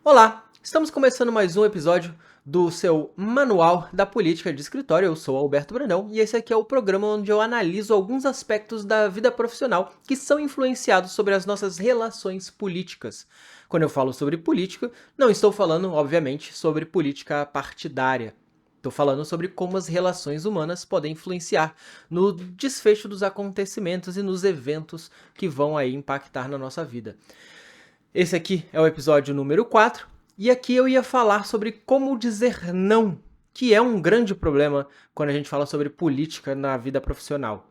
Olá, estamos começando mais um episódio do seu Manual da Política de Escritório. Eu sou Alberto Brandão e esse aqui é o programa onde eu analiso alguns aspectos da vida profissional que são influenciados sobre as nossas relações políticas. Quando eu falo sobre política, não estou falando, obviamente, sobre política partidária. Estou falando sobre como as relações humanas podem influenciar no desfecho dos acontecimentos e nos eventos que vão aí impactar na nossa vida. Esse aqui é o episódio número 4, e aqui eu ia falar sobre como dizer não, que é um grande problema quando a gente fala sobre política na vida profissional.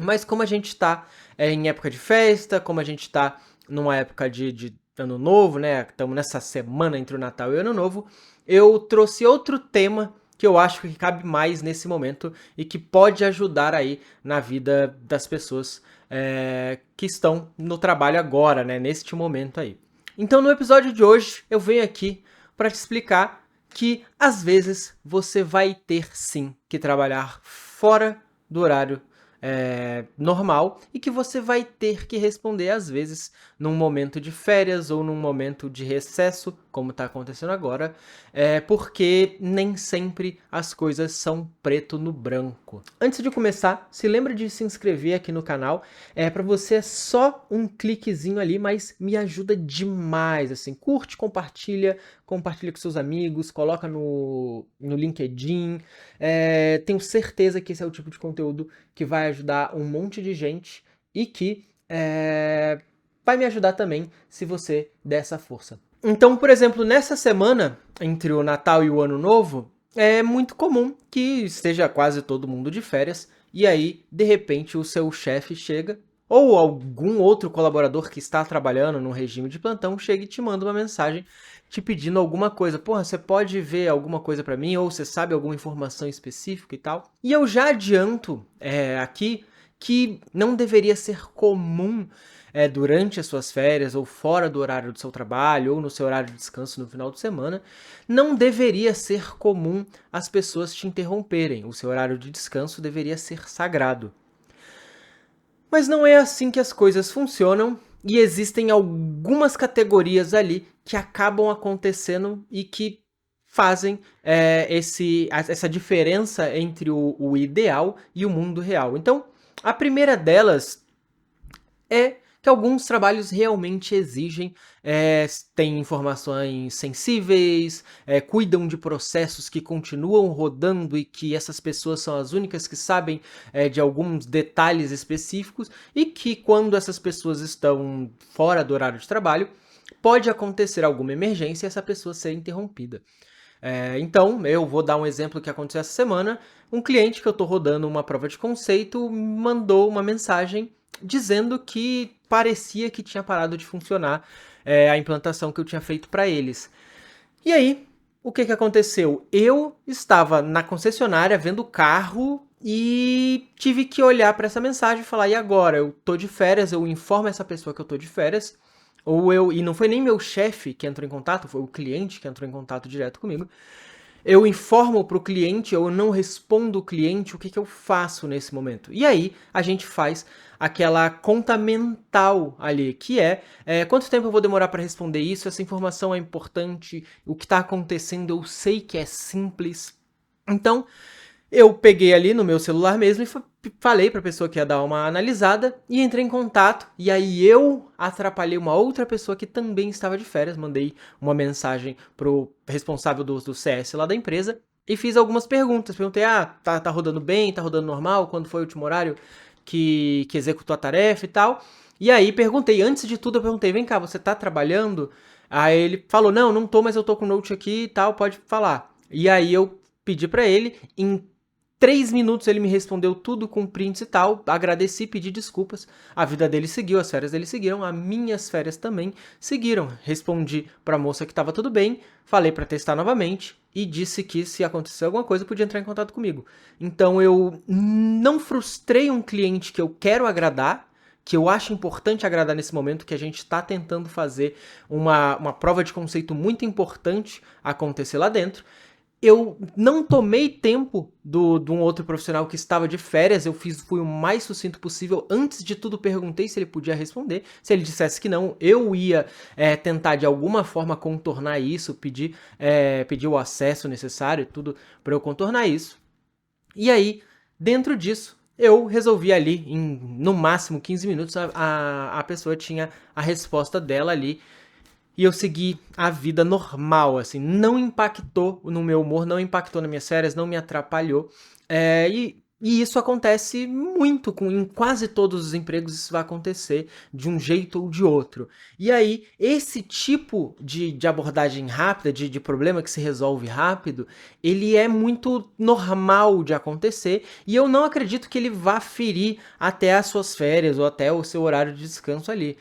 Mas como a gente está em época de festa, como a gente está numa época de Ano Novo, né? Estamos nessa semana entre o Natal e o Ano Novo, eu trouxe outro tema que eu acho que cabe mais nesse momento e que pode ajudar aí na vida das pessoas que estão no trabalho agora, né? Neste momento aí. Então, no episódio de hoje, eu venho aqui para te explicar que às vezes você vai ter sim que trabalhar fora do horário normal e que você vai ter que responder às vezes num momento de férias ou num momento de recesso, como está acontecendo agora, porque nem sempre as coisas são preto no branco. Antes de começar, se lembra de se inscrever aqui no canal. Para você é só um cliquezinho ali, mas me ajuda demais, assim, curte, compartilha com seus amigos, coloca no LinkedIn. Tenho certeza que esse é o tipo de conteúdo que vai ajudar um monte de gente e que vai me ajudar também se você der essa força. Então, por exemplo, nessa semana, entre o Natal e o Ano Novo, é muito comum que esteja quase todo mundo de férias e aí, de repente, o seu chefe chega ou algum outro colaborador que está trabalhando num regime de plantão chega e te manda uma mensagem te pedindo alguma coisa. Porra, você pode ver alguma coisa para mim ou você sabe alguma informação específica e tal? E eu já adianto aqui que não deveria ser comum durante as suas férias ou fora do horário do seu trabalho ou no seu horário de descanso no final de semana, não deveria ser comum as pessoas te interromperem. O seu horário de descanso deveria ser sagrado. Mas não é assim que as coisas funcionam e existem algumas categorias ali que acabam acontecendo e que fazem essa diferença entre o ideal e o mundo real. Então, a primeira delas é que alguns trabalhos realmente exigem, têm informações sensíveis, cuidam de processos que continuam rodando e que essas pessoas são as únicas que sabem de alguns detalhes específicos e que quando essas pessoas estão fora do horário de trabalho, pode acontecer alguma emergência e essa pessoa ser interrompida. Então, eu vou dar um exemplo que aconteceu essa semana. Um cliente que eu estou rodando uma prova de conceito mandou uma mensagem dizendo que parecia que tinha parado de funcionar a implantação que eu tinha feito para eles. E aí, o que aconteceu? Eu estava na concessionária vendo o carro e tive que olhar para essa mensagem e falar, e agora? Eu tô de férias, eu informo essa pessoa que eu tô de férias, e não foi nem meu chefe que entrou em contato, foi o cliente que entrou em contato direto comigo. Eu informo para o cliente, eu não respondo o cliente, o que eu faço nesse momento? E aí a gente faz aquela conta mental ali, que quanto tempo eu vou demorar para responder isso, essa informação é importante, o que está acontecendo eu sei que é simples. Então, eu peguei ali no meu celular mesmo e falei para a pessoa que ia dar uma analisada e entrei em contato. E aí eu atrapalhei uma outra pessoa que também estava de férias. Mandei uma mensagem pro responsável do CS lá da empresa e fiz algumas perguntas. Perguntei, tá rodando bem, tá rodando normal? Quando foi o último horário que executou a tarefa e tal? E aí perguntei, antes de tudo eu perguntei, vem cá, você tá trabalhando? Aí ele falou, não tô, mas eu tô com o note aqui e tal, pode falar. E aí eu pedi para ele, em 3 minutos ele me respondeu tudo com prints e tal, agradeci, pedi desculpas, a vida dele seguiu, as férias dele seguiram, as minhas férias também seguiram. Respondi pra moça que tava tudo bem, falei pra testar novamente e disse que se acontecer alguma coisa podia entrar em contato comigo. Então eu não frustrei um cliente que eu quero agradar, que eu acho importante agradar nesse momento, que a gente está tentando fazer uma prova de conceito muito importante acontecer lá dentro. eu não tomei tempo de um outro profissional que estava de férias, fui o mais sucinto possível. Antes de tudo, perguntei se ele podia responder. Se ele dissesse que não, eu ia tentar de alguma forma contornar isso, pedir o acesso necessário, tudo para eu contornar isso. E aí, dentro disso, eu resolvi ali, em no máximo 15 minutos, a pessoa tinha a resposta dela ali. E eu segui a vida normal, assim, não impactou no meu humor, não impactou nas minhas férias, não me atrapalhou. E isso acontece muito, em quase todos os empregos isso vai acontecer de um jeito ou de outro. E aí, esse tipo de abordagem rápida, de problema que se resolve rápido, ele é muito normal de acontecer e eu não acredito que ele vá ferir até as suas férias ou até o seu horário de descanso ali.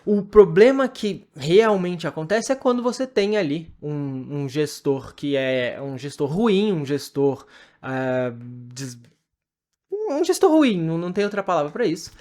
O problema que realmente acontece é quando você tem ali um gestor que é um gestor ruim, ah, um gestor ruim, não tem outra palavra para isso.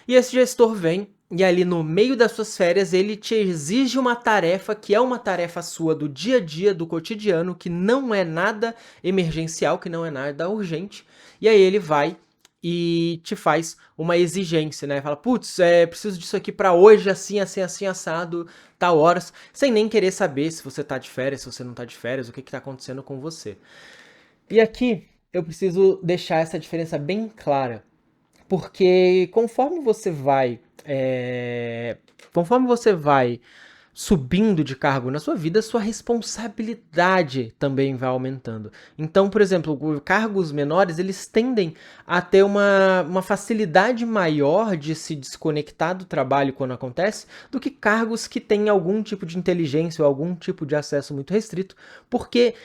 E esse gestor vem e ali no meio das suas férias ele te exige uma tarefa que é uma tarefa sua do dia a dia, do cotidiano, que não é nada emergencial, que não é nada urgente. E aí ele vai e te faz uma exigência, né? Fala, putz, preciso disso aqui pra hoje, assim, assim, assim, assado, tal horas, sem nem querer saber se você tá de férias, se você não tá de férias, o que que tá acontecendo com você. E aqui eu preciso deixar essa diferença bem clara, porque conforme você vai subindo de cargo na sua vida, sua responsabilidade também vai aumentando. Então, por exemplo, cargos menores, eles tendem a ter uma facilidade maior de se desconectar do trabalho quando acontece, do que cargos que têm algum tipo de inteligência ou algum tipo de acesso muito restrito, porque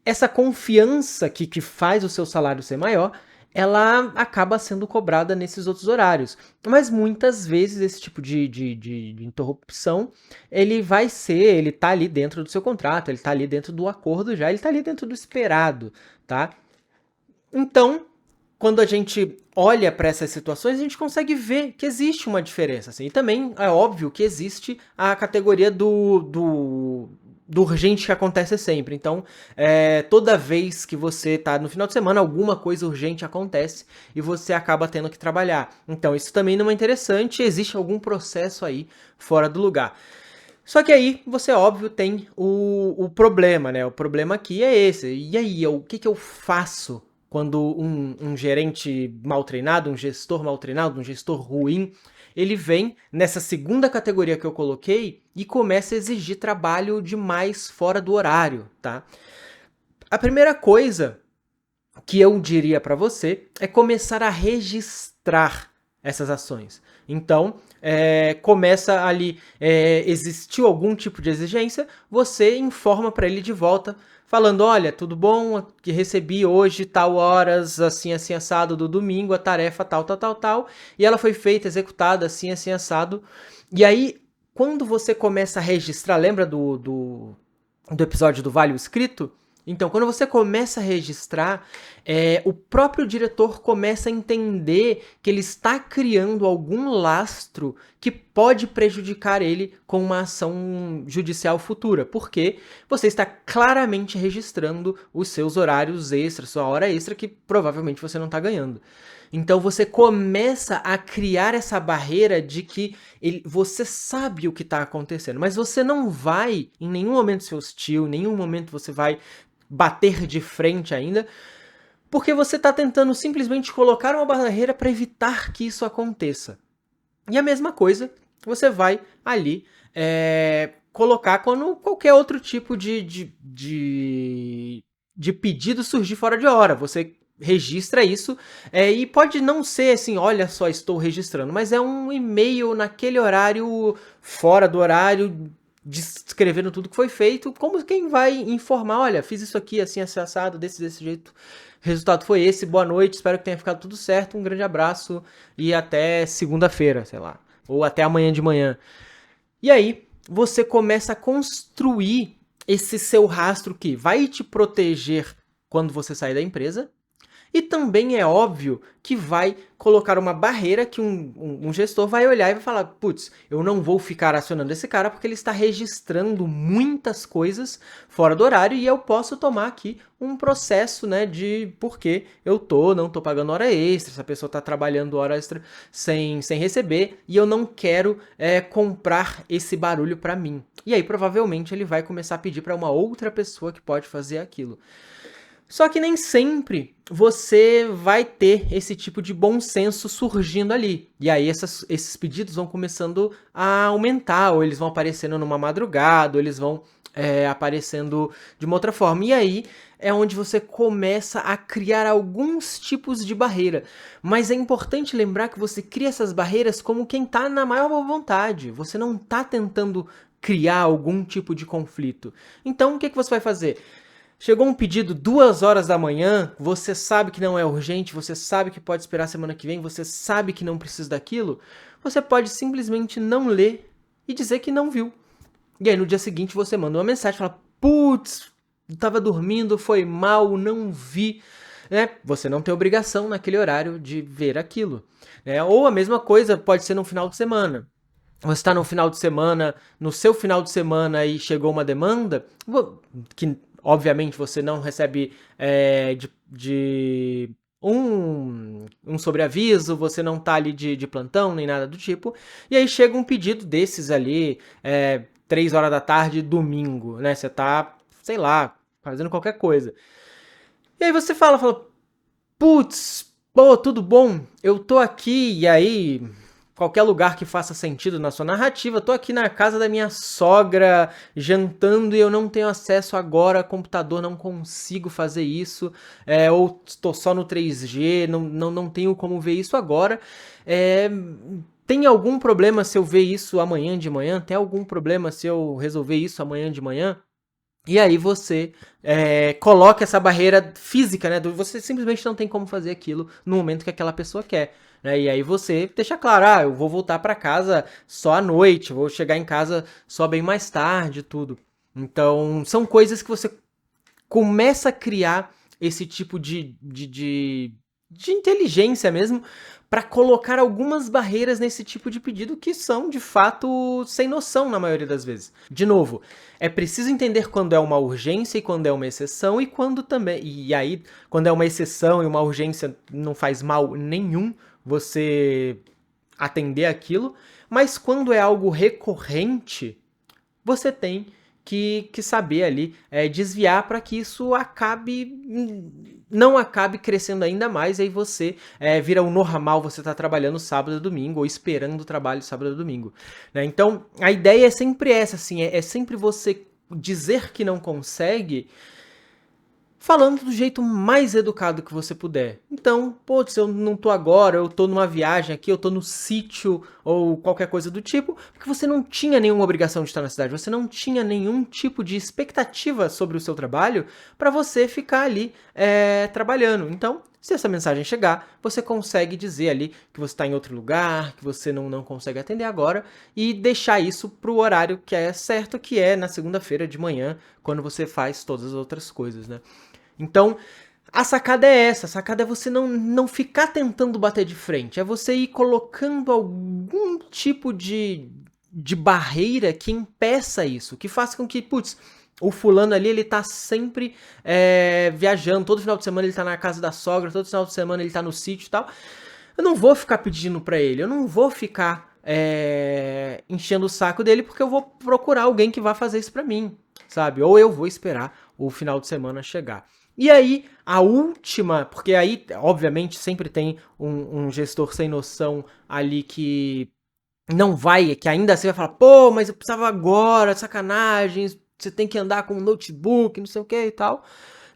essa confiança que faz o seu salário ser maior, ela acaba sendo cobrada nesses outros horários. Mas muitas vezes esse tipo de interrupção, ele tá ali dentro do seu contrato, ele tá ali dentro do acordo já, ele tá ali dentro do esperado, tá? Então, quando a gente olha para essas situações, a gente consegue ver que existe uma diferença, assim. E também é óbvio que existe a categoria do urgente que acontece sempre. Então, toda vez que você tá no final de semana, alguma coisa urgente acontece e você acaba tendo que trabalhar. Então, isso também não é interessante, existe algum processo aí fora do lugar. Só que aí você, óbvio, tem o problema, né? O problema aqui é esse. E aí, o que eu faço quando um gerente mal treinado, um gestor mal treinado, um gestor ruim, ele vem nessa segunda categoria que eu coloquei e começa a exigir trabalho demais fora do horário, tá? A primeira coisa que eu diria para você é começar a registrar essas ações. Então, começa ali, existiu algum tipo de exigência, você informa para ele de volta, falando, olha, tudo bom, que recebi hoje, tal horas, assim, assim, assado, do domingo, a tarefa tal, tal, tal, tal, e ela foi feita, executada, assim, assim, assado. E aí, quando você começa a registrar, lembra do episódio do Vale o Escrito? Então, quando você começa a registrar, o próprio diretor começa a entender que ele está criando algum lastro que pode prejudicar ele com uma ação judicial futura, porque você está claramente registrando os seus horários extras, sua hora extra que provavelmente você não está ganhando. Então você começa a criar essa barreira de que você sabe o que está acontecendo, mas você não vai em nenhum momento ser hostil, em nenhum momento você vai bater de frente ainda, porque você está tentando simplesmente colocar uma barreira para evitar que isso aconteça. E a mesma coisa você vai ali colocar quando qualquer outro tipo de pedido surgir fora de hora. Você registra isso e pode não ser assim, olha só, estou registrando, mas é um e-mail naquele horário, fora do horário, descrevendo tudo que foi feito, como quem vai informar, olha, fiz isso aqui, assim, assado, desse jeito, resultado foi esse, boa noite, espero que tenha ficado tudo certo, um grande abraço e até segunda-feira, sei lá, ou até amanhã de manhã. E aí, você começa a construir esse seu rastro que vai te proteger quando você sair da empresa, E também é óbvio que vai colocar uma barreira que um gestor vai olhar e vai falar: putz, eu não vou ficar acionando esse cara porque ele está registrando muitas coisas fora do horário e eu posso tomar aqui um processo, né, de porque eu não tô pagando hora extra, essa pessoa está trabalhando hora extra sem receber e eu não quero comprar esse barulho para mim. E aí provavelmente ele vai começar a pedir para uma outra pessoa que pode fazer aquilo. Só que nem sempre você vai ter esse tipo de bom senso surgindo ali. E aí esses pedidos vão começando a aumentar, ou eles vão aparecendo numa madrugada, ou eles vão aparecendo de uma outra forma. E aí é onde você começa a criar alguns tipos de barreira. Mas é importante lembrar que você cria essas barreiras como quem está na maior boa vontade. Você não está tentando criar algum tipo de conflito. Então o que você vai fazer? Chegou um pedido 2 horas da manhã, você sabe que não é urgente, você sabe que pode esperar semana que vem, você sabe que não precisa daquilo, você pode simplesmente não ler e dizer que não viu. E aí no dia seguinte você manda uma mensagem e fala: putz, tava dormindo, foi mal, não vi. Né? Você não tem obrigação naquele horário de ver aquilo. Né? Ou a mesma coisa pode ser no final de semana. Você está no final de semana, no seu final de semana e chegou uma demanda, que obviamente você não recebe um sobreaviso, você não tá ali de plantão nem nada do tipo, e aí chega um pedido desses ali, 3 horas da tarde, domingo, né? Você tá, sei lá, fazendo qualquer coisa. E aí você fala, putz, pô, tudo bom? Eu tô aqui, e aí qualquer lugar que faça sentido na sua narrativa, tô aqui na casa da minha sogra jantando e eu não tenho acesso agora a computador, não consigo fazer isso, ou estou só no 3G, não tenho como ver isso agora. Tem algum problema se eu ver isso amanhã de manhã? Tem algum problema se eu resolver isso amanhã de manhã? E aí você coloca essa barreira física, né? Você simplesmente não tem como fazer aquilo no momento que aquela pessoa quer. Né? E aí você deixa claro, eu vou voltar para casa só à noite, vou chegar em casa só bem mais tarde, tudo. Então, são coisas que você começa a criar esse tipo de inteligência mesmo para colocar algumas barreiras nesse tipo de pedido que são, de fato, sem noção na maioria das vezes. De novo, é preciso entender quando é uma urgência e quando é uma exceção e quando também... E aí, quando é uma exceção e uma urgência não faz mal nenhum você atender aquilo, mas quando é algo recorrente, você tem que saber ali desviar para que isso não acabe crescendo ainda mais, e aí você vira o normal, você tá trabalhando sábado e domingo, ou esperando o trabalho sábado e domingo. Né? Então, a ideia é sempre essa, assim, é sempre você dizer que não consegue, falando do jeito mais educado que você puder. Então, se eu não tô agora, eu tô numa viagem aqui, eu tô no sítio ou qualquer coisa do tipo, porque você não tinha nenhuma obrigação de estar na cidade, você não tinha nenhum tipo de expectativa sobre o seu trabalho para você ficar ali trabalhando. Então, se essa mensagem chegar, você consegue dizer ali que você está em outro lugar, que você não consegue atender agora e deixar isso para o horário que é certo, que é na segunda-feira de manhã, quando você faz todas as outras coisas, né? Então, a sacada é essa. A sacada é você não ficar tentando bater de frente. É você ir colocando algum tipo de barreira que impeça isso. Que faça com que, putz, o fulano ali, ele tá sempre viajando. Todo final de semana ele tá na casa da sogra. Todo final de semana ele tá no sítio e tal. Eu não vou ficar pedindo pra ele. Eu não vou ficar enchendo o saco dele, porque eu vou procurar alguém que vá fazer isso pra mim, sabe? Ou eu vou esperar o final de semana chegar. E aí, a última, porque aí, obviamente, sempre tem um gestor sem noção ali que não vai, que ainda assim vai falar, pô, mas eu precisava agora, sacanagem, você tem que andar com um notebook, não sei o que e tal,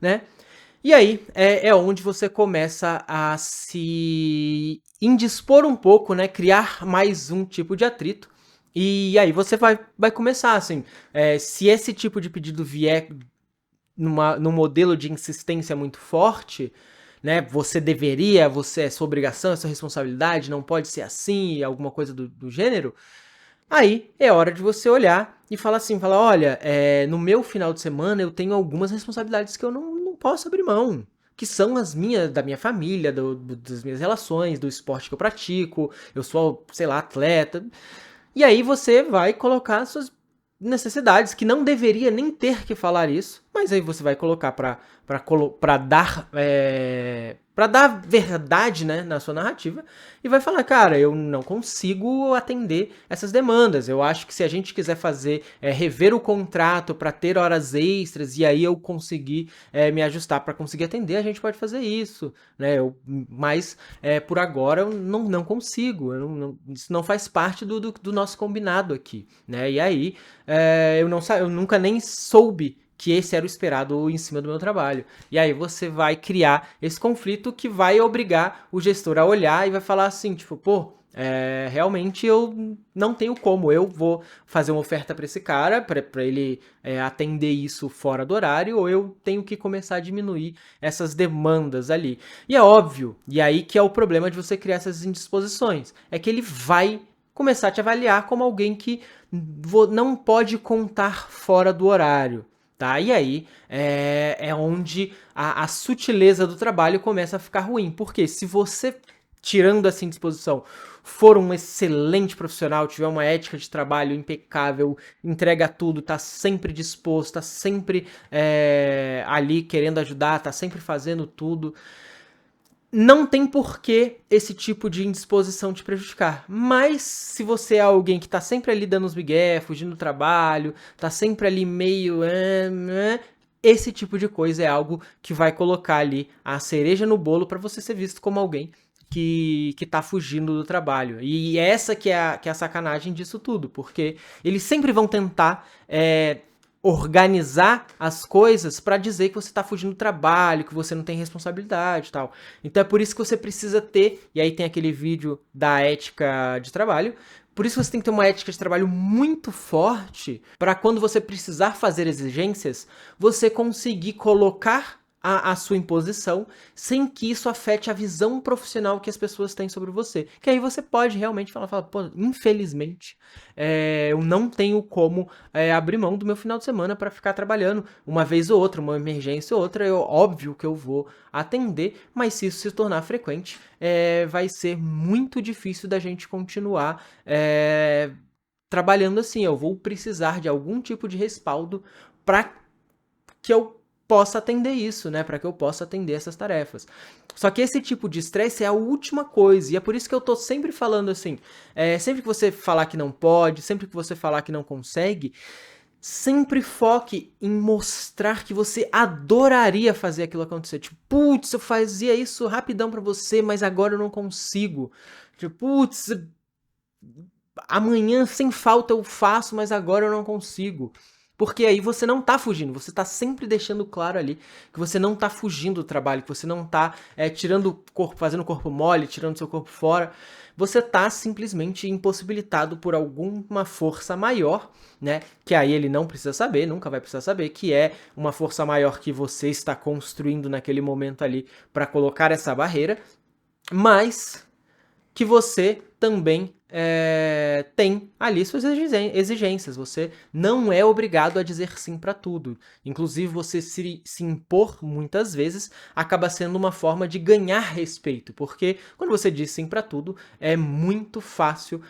né? E aí, é onde você começa a se indispor um pouco, né? Criar mais um tipo de atrito. E aí você vai começar, assim, se esse tipo de pedido vier num modelo de insistência muito forte, né? Você deveria, é sua obrigação, é sua responsabilidade, não pode ser assim, alguma coisa do gênero. Aí é hora de você olhar e falar assim, olha, no meu final de semana eu tenho algumas responsabilidades que eu não posso abrir mão. que são da minha família, das minhas relações, do esporte que eu pratico, eu sou, sei lá, atleta. E aí você vai colocar suas necessidades, que não deveria nem ter que falar isso, mas aí você vai colocar para dar para dar verdade, né, na sua narrativa, e vai falar, cara, eu não consigo atender essas demandas. Eu acho que se a gente quiser fazer rever o contrato para ter horas extras e aí eu conseguir me ajustar para conseguir atender, a gente pode fazer isso, né? Mas por agora eu não consigo, isso não faz parte do nosso combinado aqui, né? E aí eu nunca nem soube que esse era o esperado em cima do meu trabalho. E aí você vai criar esse conflito que vai obrigar o gestor a olhar e vai falar assim, tipo, pô, realmente eu não tenho como, eu vou fazer uma oferta para esse cara, para ele atender isso fora do horário, ou eu tenho que começar a diminuir essas demandas ali. E é óbvio, e aí que é o problema de você criar essas indisposições, é que ele vai começar a te avaliar como alguém que não pode contar fora do horário. Tá? E aí é onde a sutileza do trabalho começa a ficar ruim. Porque se você, tirando essa indisposição, for um excelente profissional, tiver uma ética de trabalho impecável, entrega tudo, tá sempre disposto, tá sempre ali querendo ajudar, tá sempre fazendo tudo, não tem porquê esse tipo de indisposição te prejudicar. Mas se você é alguém que tá sempre ali dando os migué, fugindo do trabalho, tá sempre ali meio... esse tipo de coisa é algo que vai colocar ali a cereja no bolo para você ser visto como alguém que tá fugindo do trabalho. E essa que é a sacanagem disso tudo, porque eles sempre vão tentar organizar as coisas para dizer que você tá fugindo do trabalho, que você não tem responsabilidade e tal. Então é por isso que você precisa ter, e aí tem aquele vídeo da ética de trabalho, por isso você tem que ter uma ética de trabalho muito forte para quando você precisar fazer exigências, você conseguir colocar a sua imposição sem que isso afete a visão profissional que as pessoas têm sobre você. Que aí você pode realmente falar pô, infelizmente, eu não tenho como abrir mão do meu final de semana para ficar trabalhando uma vez ou outra, uma emergência ou outra, óbvio que eu vou atender, mas se isso se tornar frequente, vai ser muito difícil da gente continuar trabalhando assim. Eu vou precisar de algum tipo de respaldo para que eu possa atender isso, né? Para que eu possa atender essas tarefas. Só que esse tipo de estresse é a última coisa, e é por isso que eu tô sempre falando assim, sempre que você falar que não pode, sempre que você falar que não consegue, sempre foque em mostrar que você adoraria fazer aquilo acontecer. Tipo, putz, eu fazia isso rapidão pra você, mas agora eu não consigo. Tipo, putz, amanhã sem falta eu faço, mas agora eu não consigo. Porque aí você não tá fugindo, você tá sempre deixando claro ali que você não tá fugindo do trabalho, que você não tá tirando o corpo, fazendo o corpo mole, tirando seu corpo fora. Você tá simplesmente impossibilitado por alguma força maior, né? Que aí ele não precisa saber, nunca vai precisar saber, que é uma força maior que você está construindo naquele momento ali para colocar essa barreira, mas que você também tem ali suas exigências. Você não é obrigado a dizer sim para tudo. Inclusive, você se impor muitas vezes acaba sendo uma forma de ganhar respeito, porque quando você diz sim para tudo, é muito fácil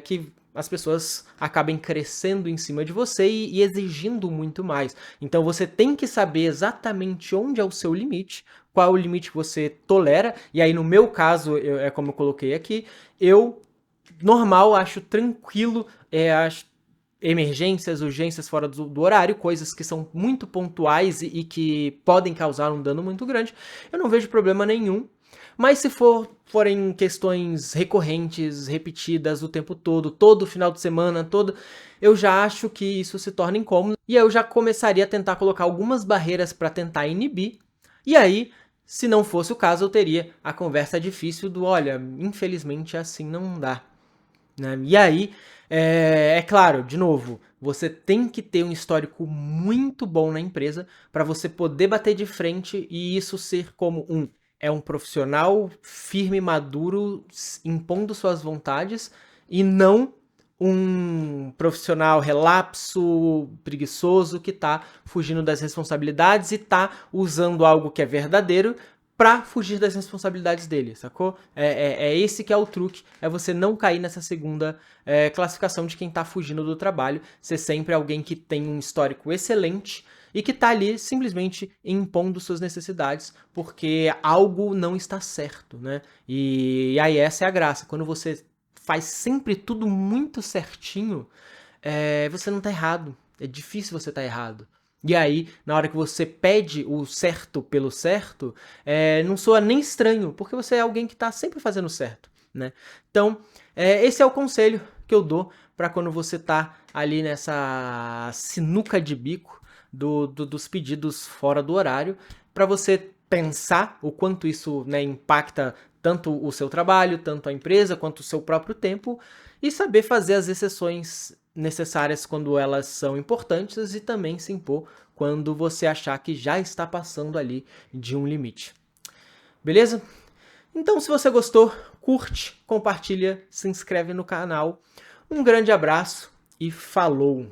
que as pessoas acabem crescendo em cima de você e exigindo muito mais. Então você tem que saber exatamente onde é o seu limite, qual é o limite que você tolera, e aí no meu caso, como eu coloquei aqui, eu normal acho tranquilo as emergências, urgências fora do horário, coisas que são muito pontuais e que podem causar um dano muito grande, eu não vejo problema nenhum. Mas se forem questões recorrentes, repetidas o tempo todo final de semana, eu já acho que isso se torna incômodo. E eu já começaria a tentar colocar algumas barreiras para tentar inibir. E aí, se não fosse o caso, eu teria a conversa difícil do, olha, infelizmente assim não dá. Né? E aí, claro, de novo, você tem que ter um histórico muito bom na empresa para você poder bater de frente e isso ser como um profissional firme, maduro, impondo suas vontades e não um profissional relapso, preguiçoso, que está fugindo das responsabilidades e está usando algo que é verdadeiro para fugir das responsabilidades dele, sacou? É esse que é o truque, é você não cair nessa segunda classificação de quem está fugindo do trabalho, ser sempre alguém que tem um histórico excelente e que está ali simplesmente impondo suas necessidades porque algo não está certo, né? E aí essa é a graça, quando você faz sempre tudo muito certinho, você não tá errado. É difícil você tá errado. E aí, na hora que você pede o certo pelo certo, não soa nem estranho, porque você é alguém que tá sempre fazendo certo, né? Então, esse é o conselho que eu dou para quando você tá ali nessa sinuca de bico dos pedidos fora do horário, para você pensar o quanto isso, né, impacta tanto o seu trabalho, tanto a empresa, quanto o seu próprio tempo, e saber fazer as exceções necessárias quando elas são importantes e também se impor quando você achar que já está passando ali de um limite. Beleza? Então, se você gostou, curte, compartilha, se inscreve no canal. Um grande abraço e falou!